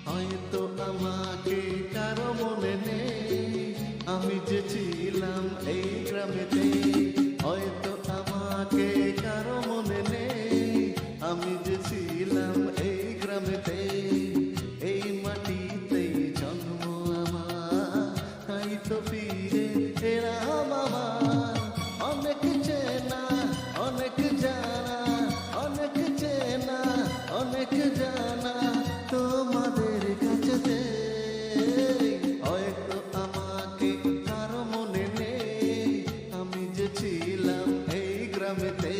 হয়তো আমাকে কারো মনে নেই, আমি যে ছিলাম এই গ্রামেতে। হয়তো আমাকে কারো মনে নেই, আমি যে ছিলাম এই গ্রামেতে। এই মাটিতেই জন্ম আমার, তাই তো ফিরে এলাম আমার। অনেক চেনা অনেক জানা, অনেক চেনা অনেক জানা তোমাদের কাছেতে। হয়তো আমাকে কারো মনে নেই, আমি যে ছিলাম এই গ্রামেতে।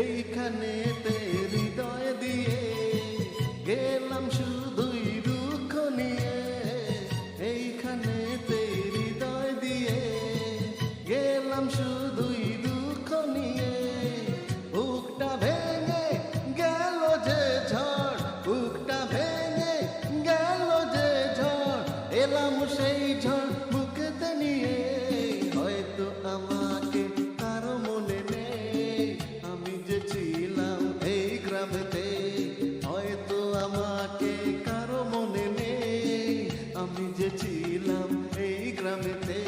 এইখানেতে হৃদয় দিয়ে গেলাম শুধুই দুঃখ নিয়ে। এইখানেতে হৃদয় দিয়ে গেলাম শুধুই দুঃখ নিয়ে। বুকটা ভেঙে গেল যে ঝড়, বুকটা ভেঙে গেল যে ঝড়, এলাম সেই ঝড় বুকেতে নিয়ে। হয়তো আমাকে কারো মনে নেই, আমি যে ছিলাম এই গ্রামেতে। হয়তো আমাকে কারো মনে নেই, আমি যে ছিলাম এই গ্রামেতে।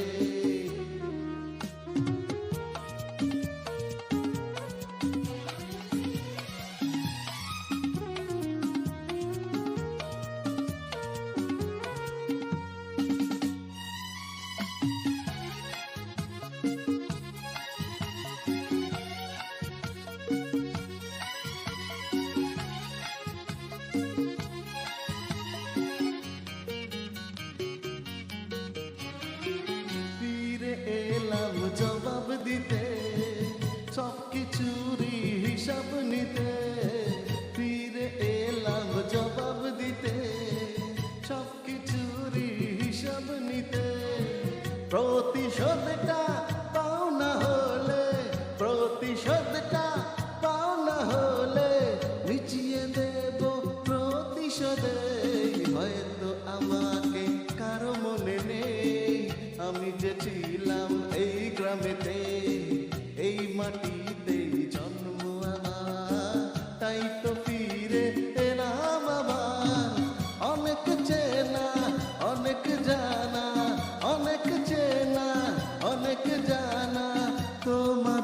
ফিরে এলাম জবাব দিতে, সব কিছুরই হিসাব নিতে। ফিরে এলাম জবাব দিতে, সব কিছুরই হিসাব নিতে। প্রতিশোধটা পাওনা হলে, প্রতিশোধটা পাওনা হলে মিটিয়ে দেব প্রতিশোধে। হয়তো আমাকে কারো মনে নেই, আমি যে ছিলাম এই গ্রামেতে। এই মাটিতেই জন্ম আমার, তাই তো ফিরে এলাম আবার। অনেক চেনা অনেক জানা, অনেক চেনা অনেক জানা তোমার